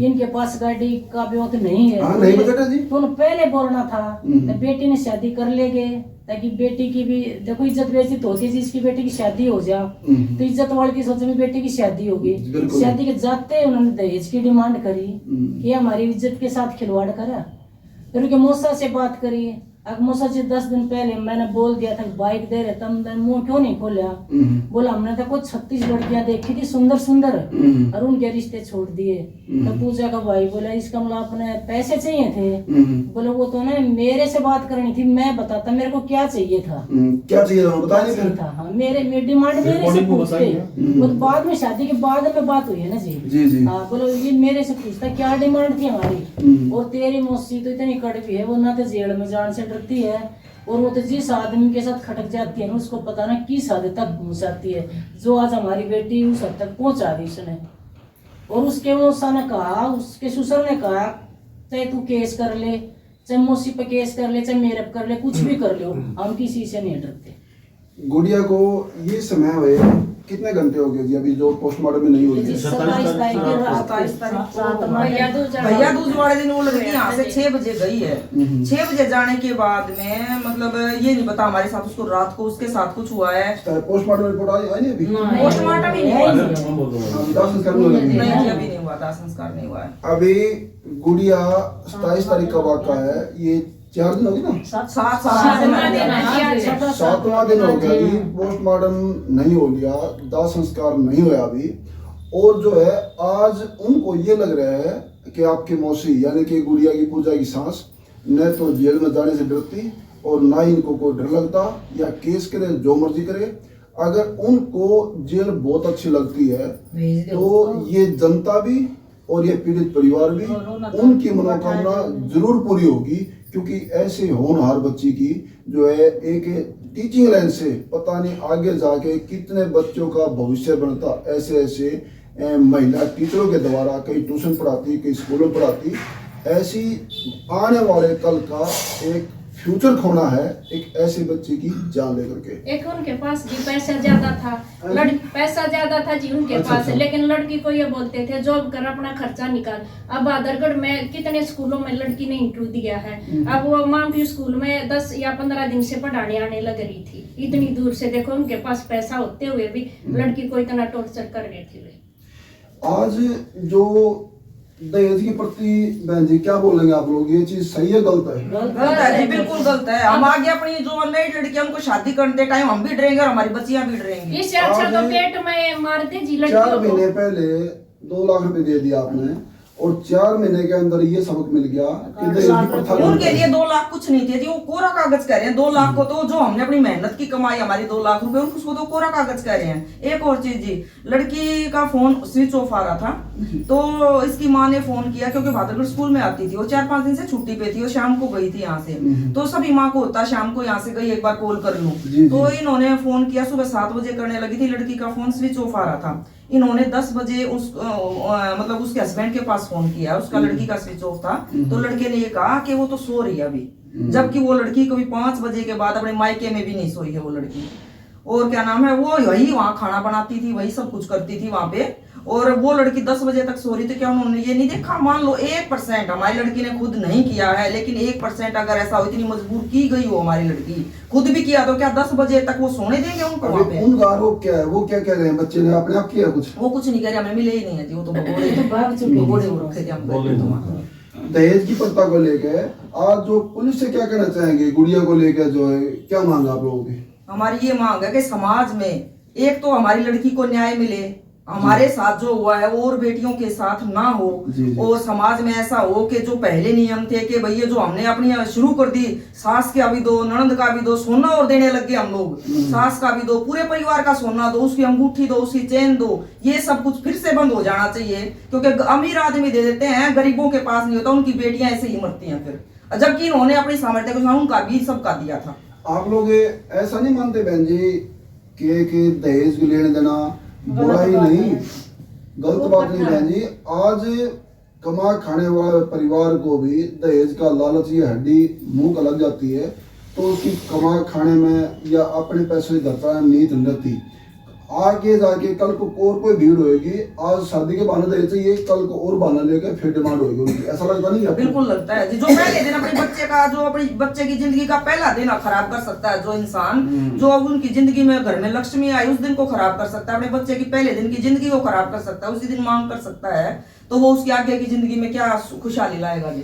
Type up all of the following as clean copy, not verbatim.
इनके पास गाड़ी का भी वक्त नहीं है। हाँ, नहीं बेटा जी। तो पहले बोलना था, तो बेटी ने शादी कर लेगे ताकि बेटी की भी देखो इज्जत बेइज्जती तो होती है। जिसकी बेटी की शादी हो जा तो इज्जत वाले की सोच में बेटी की शादी होगी। शादी के जाते उन्होंने दहेज की डिमांड करी कि हमारी इज्जत के साथ खिलवाड़ करा। फिर उनके मौसा से बात करी। अब मौसा से 10 दिन पहले मैंने बोल दिया था बाइक दे रहे, तब मुंह क्यों नहीं खोला। बोला हमने तो कुछ 36 लड़कियां देखी थी सुंदर सुंदर और उनके रिश्ते छोड़ दिए। तो पूजा का भाई बोला इसका मतलब अपने पैसे चाहिए थे। बोले वो तो ना मेरे से बात करनी थी, मैं बताता मेरे को क्या चाहिए था। क्या चाहिए था बता नहीं फिर। हाँ मेरी डिमांड मेरे से पूछते, वो तो बाद में शादी के बाद में बात हुई है ना जी। हाँ बोलो ये मेरे से पूछता क्या डिमांड थी हमारी। और तेरी मौसी तो इतनी कड़वी है, वो ना तो जेल में जान से डरती है और वो तो जिस आदमी के साथ खटक जाती है ना उसको पता ना किस हद तक पहुंचाती है। जो आज हमारी बेटी उस हद तक पहुंचा दी उसने। और उसके मौसा ने कहा, उसके ससुर ने कहा चाहे तू केस कर ले, चाहे मौसी पे केस कर ले, चाहे मेरे पे कर ले, कुछ भी कर लो, हम किसी से नहीं डरते। गुड़िया को ये समय हुए कितने घंटे हो गए जी अभी जो पोस्टमार्टम में नहीं हुई है? 27 तारीख भैया दूज वाले दिन वो लड़की यहाँ से 6 बजे गई है। 6 बजे जाने के बाद में मतलब ये नहीं पता हमारे साथ उसको रात को उसके साथ कुछ हुआ है। पोस्टमार्टम रिपोर्ट आई नहीं अभी? पोस्टमार्टम ही नहीं हुआ, दाह संस्कार नहीं अभी नहीं हुआ, दाह संस्कार नहीं हुआ है। अभी गुड़िया 27 तारीख का वाक़ा है, ये 4 दिन हो गए ना, 7वां दिन हो गया अभी, पोस्टमार्टम नहीं हो लिया, दाह संस्कार नहीं हुआ अभी। और जो है आज उनको ये लग रहा है कि आपकी मौसी यानी कि गुड़िया की पूजा की सास न तो जेल में जाने से डरती और ना ही इनको कोई डर लगता, या केस करे जो मर्जी करे। अगर उनको जेल बहुत अच्छी लगती है तो ये जनता भी और ये पीड़ित परिवार भी उनकी मनोकामना जरूर पूरी होगी, क्योंकि ऐसे होनहार बच्ची की जो है एक टीचिंग लाइन से पता नहीं आगे जाके कितने बच्चों का भविष्य बनता। ऐसे महिला टीचरों के द्वारा कई ट्यूशन पढ़ाती, कई स्कूलों पढ़ाती, ऐसी आने वाले कल का एक फ्यूचर खोना है एक ऐसे बच्चे की जान लेकर के। एक उनके पास जी पैसा ज्यादा था, पैसा ज्यादा था जी उनके पास। लेकिन लड़की को ये बोलते थे जॉब कर अपना खर्चा निकाल। अब आदरगढ़ में कितने स्कूलों में लड़की ने इंटरव्यू दिया है। अब वो मांगवी स्कूल में 10 या 15 दिन से पढ़ाने आने लग रही थी, इतनी दूर से। देखो उनके पास पैसा होते हुए भी लड़की को इतना टॉर्चर कर रही थी। आज जो दहेज के प्रति बहन जी क्या बोलेंगे आप लोग, ये चीज सही है गलत है? गलत है जी, बिल्कुल गलत है। हम आगे अपनी जो अनमेरिड लड़कियां उनको शादी करते टाइम हम भी डरेंगे और हमारी बच्चियां भी डरेंगी। इससे अच्छा तो पेट में मार दे जी लड़की को। 4 महीने पहले 2 लाख रुपए दे दिया आपने और 4 महीने के अंदर ये सबक मिल गया कि दहेज की प्रथा उनके लिए 2 लाख कुछ नहीं थे जी, वो कोरा कागज कह रहे हैं। 2 लाख को तो जो हमने अपनी मेहनत की कमाई हमारी 2 लाख रुपए, उसको तो कोरा कागज कह रहे हैं। एक और चीज जी, लड़की का फोन स्विच ऑफ आ रहा था तो इसकी माँ ने फोन किया, क्योंकि भादरगढ़ स्कूल में आती थी, वो 4-5 दिन से छुट्टी पे थी, वो शाम को गई थी यहाँ से। तो सभी माँ को होता शाम को यहाँ से गई एक बार कॉल कर लूं, तो इन्होंने फोन किया। सुबह 7 बजे करने लगी थी, लड़की का फोन स्विच ऑफ आ रहा था। इन्होंने 10 बजे मतलब उसके हस्बैंड के पास फोन किया, उसका लड़की का स्विच ऑफ था। तो लड़के ने ये कहा कि वो तो सो रही है अभी, जबकि वो लड़की कभी 5 बजे के बाद अपने मायके में भी नहीं सोई है वो लड़की। और क्या नाम है, वो वही वहाँ खाना बनाती थी, वही सब कुछ करती थी वहाँ पे। और वो लड़की 10 बजे तक सो रही थी। क्या उन्होंने ये नहीं देखा, मान लो 1% हमारी लड़की ने खुद नहीं किया है, लेकिन 1% अगर ऐसा हो, इतनी मजबूर की गई हो हमारी लड़की, खुद भी किया, तो क्या 10 बजे तक वो सोने देंगे उनको वहाँ पे? उनका आरोप क्या है, वो क्या कह रहे हैं, बच्चे ने अपने आप किया कुछ? वो कुछ नहीं कह रहे, हमें मिले ही नहीं है जी, वो तो भगोड़े हो रखे थे हम। दहेज की प्रथा को लेकर आज जो पुलिस से क्या कहना चाहेंगे, गुड़िया को लेकर जो है क्या मांग आप लोगों की? हमारी ये मांग है कि समाज में एक तो हमारी लड़की को न्याय मिले, हमारे साथ जो हुआ है वो और बेटियों के साथ ना हो। और समाज में ऐसा हो कि जो पहले नियम थे कि भैया जो हमने अपनी शुरू कर दी, सास का भी दो, ननद का भी दो, सोना और देने लग गए हम लोग। सास का भी दो, पूरे परिवार का सोना दो, उसकी अंगूठी दो, उसकी चेन दो, ये सब कुछ फिर से बंद हो जाना चाहिए। क्योंकि अमीर आदमी दे देते हैं, गरीबों के पास नहीं होता, उनकी बेटियां ऐसे ही मरती हैं फिर, जबकि इन्होंने अपनी सामर्थ्य को उनका भी सबका दिया था। आप लोग ऐसा नहीं मानते बहन जी कि दहेज लेने देना बुरा ही नहीं, गलत बात नहीं बहन जी। आज कमा खाने वाले परिवार को भी दहेज का लालच, ये हड्डी मुंह का लग जाती है तो उसकी कमा खाने में या अपने पैसे से घर का नींद रहती। आगे जाके कल को और कोई भीड़ होगी, आज शादी के बहाने दे चाहिए, कल को और बहाना लेके फिर डिमांड होगी उनकी, ऐसा लगता नहीं है? बिल्कुल लगता है जी। जो पहले दिन अपने बच्चे का, जो अपने बच्चे की जिंदगी का पहला दिन खराब कर सकता है जो इंसान, जो अब उनकी जिंदगी में घर में लक्ष्मी आई उस दिन को खराब कर सकता है, अपने बच्चे की पहले दिन की जिंदगी को खराब कर सकता है, उसी दिन मांग कर सकता है, तो वो उसकी आगे की जिंदगी में क्या खुशहाली लाएगा जी?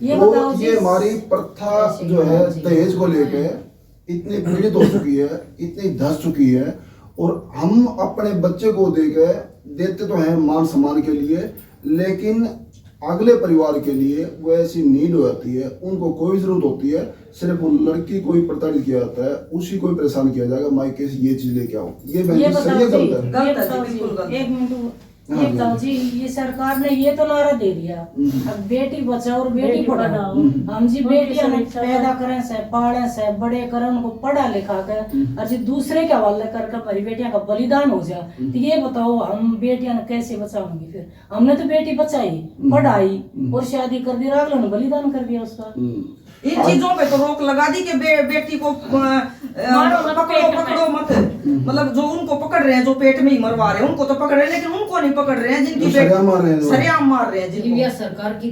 ये हमारी प्रथा जो है दहेज को लेके इतनी पीड़ित हो चुकी है, इतनी धस चुकी है, और हम अपने बच्चे को देते तो हैं मान सम्मान के लिए, लेकिन अगले परिवार के लिए वो ऐसी नीड हो जाती है, उनको कोई जरूरत होती है, सिर्फ उन लड़की को ही प्रताड़ित किया जाता है, उसी को ही परेशान किया जाएगा, मायके से ये चीज लेके आओ। ये सही है, गलत है? एक मिनट, ये बताओ जी, ये सरकार ने ये तो नारा दे दिया, अब बेटी बचाओ और बेटी पढ़ाओ। हम जी बेटियां पैदा करें से, पालें से, बड़े करें, उनको पढ़ा लिखा कर, और जी दूसरे के हवाले करके हमारी बेटियां का बलिदान हो जाए, तो ये बताओ हम बेटियां कैसे बचाओगी? फिर हमने तो बेटी बचाई, पढ़ाई और शादी कर दी, अगले ने बलिदान कर दिया उसका। इन चीजों पे तो रोक लगा दी कि बेटी को पकड़ो मत, मतलब जो उनको पकड़ रहे हैं, जो पेट में ही मरवा रहे हैं उनको तो पकड़ रहे हैं, लेकिन उनको नहीं पकड़ रहे हैं जिनकी सरेआम मार रहे हैं जिनको। सरकार की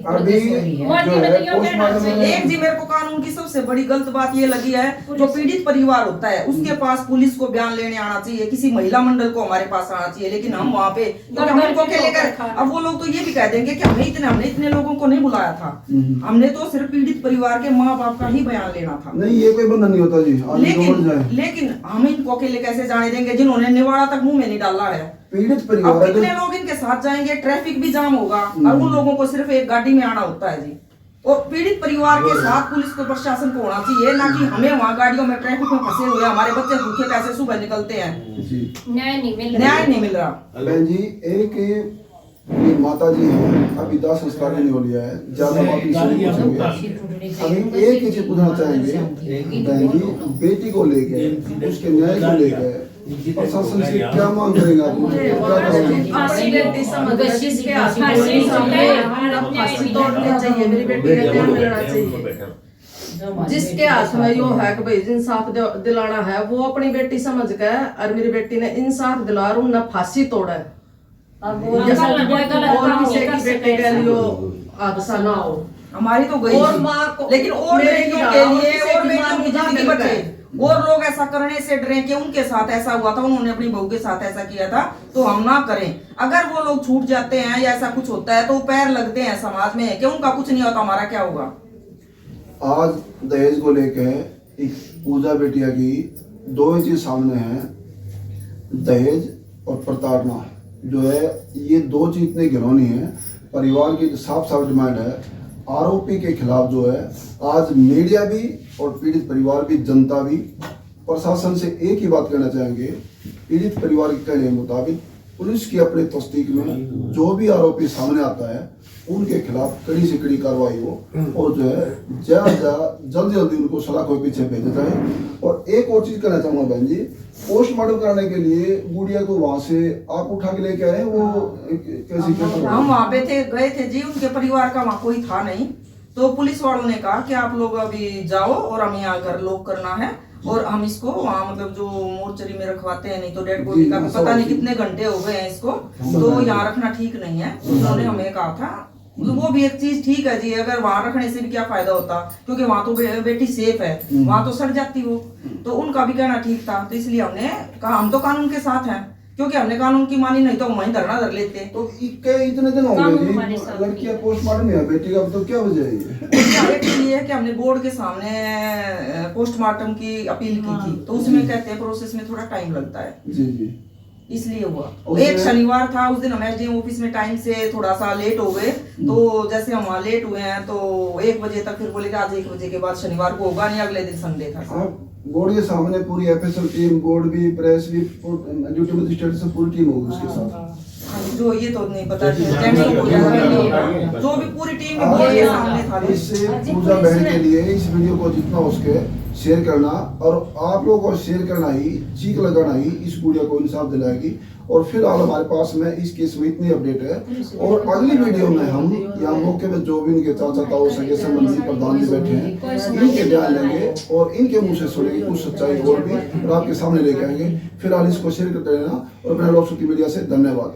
एक जी मेरे को कानून की सबसे बड़ी गलत बात ये लगी है, जो पीड़ित परिवार होता है उसके पास पुलिस को बयान लेने आना चाहिए, किसी महिला मंडल को हमारे पास आना चाहिए, लेकिन हम वहाँ पे हमको लेकर, अब वो लोग तो ये भी कह देंगे कि हमने इतने लोगों को नहीं बुलाया था, हमने तो सिर्फ पीड़ित परिवार के माँ बाप का ही बयान लेना था। नहीं, ये कोई बंधन नहीं होता जी। लेकिन हम इनको अकेले कैसे जाने देंगे जिन्होंने निवाड़ा तक मुंह में नहीं डाला है? पीड़ित परिवार, अब कितने लोग इनके साथ जाएंगे, ट्रैफिक भी जाम होगा, और उन लोगों को सिर्फ एक गाड़ी में आना होता है जी। और पीड़ित परिवार के साथ पुलिस को, प्रशासन को होना चाहिए, ना कि हमें वहाँ गाड़ियों में ट्रैफिक में फंसे हुए हमारे बच्चे भूखे कैसे सुबह निकलते हैं। न्याय नहीं मिल रहा। बहन जी, एक ये माता जी हैं, अभी दाह संस्कार नहीं हो लिया है, ज्यादा बात नहीं पूछेंगे। अभी एक ही चीज पूछना चाहेंगे बहन जी, बेटी को लेके, उसके न्याय को लेके प्रशासन से क्या मांग करेंगे आप? अपनी बेटी समझ जिसके हाथ में फांसी तोड़नी चाहिए, मेरी बेटी का ध्यान मिलना चाहिए। जिसके हाथ में यो है कि भाई इंसाफ दिलाना है, वो अपनी बेटी समझ के, और मेरी बेटी ने इंसाफ दिला और उन्हें फांसी तोड़ा, और किसी की बेटी के लिए हादसा ना हो। हमारी तो गई, और माँ को, लेकिन और बेटियों के लिए, और बेटियों की जिंदगी बचे, और लोग ऐसा करने से डरे कि उनके साथ ऐसा हुआ था, उन्होंने अपनी बहू के साथ ऐसा किया था, तो हम ना करें। अगर वो लोग छूट जाते हैं या ऐसा कुछ होता है तो पैर लगते हैं समाज में कि उनका कुछ नहीं होता, हमारा क्या होगा? आज दहेज को लेके एक पूजा बेटिया की दो ही चीज सामने है, दहेज और प्रताड़ना जो है, ये दो चीज इतनी घिनौनी है। परिवार की साफ साफ डिमांड है, आरोपी के खिलाफ जो है आज मीडिया भी और पीड़ित परिवार भी, जनता भी, प्रशासन से एक ही बात कहना चाहेंगे, पीड़ित परिवार के कहने के मुताबिक पुलिस की अपने तस्दीक में जो भी आरोपी सामने आता है उनके खिलाफ कड़ी से कड़ी कार्रवाई हो, और जो है जल्दी जल्दी उनको सलाखों के पीछे भेजा जाए। और एक और चीज कहना चाहूंगा बहन जी, पोस्टमार्टम कराने के लिए गुड़िया को वहां से आप उठा के लेके आए, वो कैसे? हम वहाँ पे गए थे जी, उनके परिवार का वहाँ कोई था नहीं, तो पुलिस वालों ने कहा कि आप लोग अभी जाओ और हमें यहाँ घर लॉक करना है, और हम इसको वहाँ मतलब जो मोर्चरी में रखवाते हैं, नहीं तो डेड बॉडी का पता नहीं कितने घंटे हो गए हैं इसको, तो यहाँ रखना ठीक नहीं है। उन्होंने हमें कहा था, वो भी एक चीज ठीक है जी, अगर वहाँ रखने से भी क्या फायदा होता, क्योंकि वहाँ तो बेटी सेफ है, वहाँ तो सड़ जाती वो, तो उनका भी कहना ठीक था, तो इसलिए हमने कहा हम तो कानून के साथ हैं, क्योंकि हमने कानून की मानी, नहीं तो हम वहीं धरना धर लेते। तो इतने दिन हो गए लड़कियां पोस्टमार्टम में है, बेटी का तो क्या वजह है? ये है कि हमने बोर्ड के सामने पोस्टमार्टम की अपील की थी, तो उसमें कहते हैं प्रोसेस में थोड़ा टाइम लगता है जी, इसलिए हुआ। एक शनिवार था, उस दिन हम एसडीएम ऑफिस में टाइम से थोड़ा सा लेट हो गए, तो जैसे हम वहाँ लेट हुए हैं तो 1 बजे तक, फिर बोले कि आज 1 बजे के बाद शनिवार को होगा नहीं, अगले दिन संडे था। बोर्ड के सामने पूरी एफएसएल टीम, बोर्ड भी, प्रेस भी, ड्यूटी मजिस्ट्रेट से पूरी टीम होगी उसके साथ। जो ये तो नहीं पता, जो भी पूरी टीम बोर्ड के सामने था। इससे पूजा बहन के लिए इस वीडियो को जितना हो सके शेयर करना, और आप लोगों को शेयर करना ही, चीख लगाना ही इस गुड़िया को इंसाफ दिलाएगी। और फिलहाल हमारे पास में इस केस में इतनी अपडेट है। और अगली वीडियो में हम यहाँ मौके में जो भी इनके चाचा ताऊ सगे संबंधी प्रधान जी बैठे हैं इनके बयान लेंगे और इनके मुंह से सुनेंगे कुछ सच्चाई और भी और आपके सामने लेके आएंगे। फिलहाल इसको शेयर करते रहना और अपना लोक शक्ति मीडिया से धन्यवाद।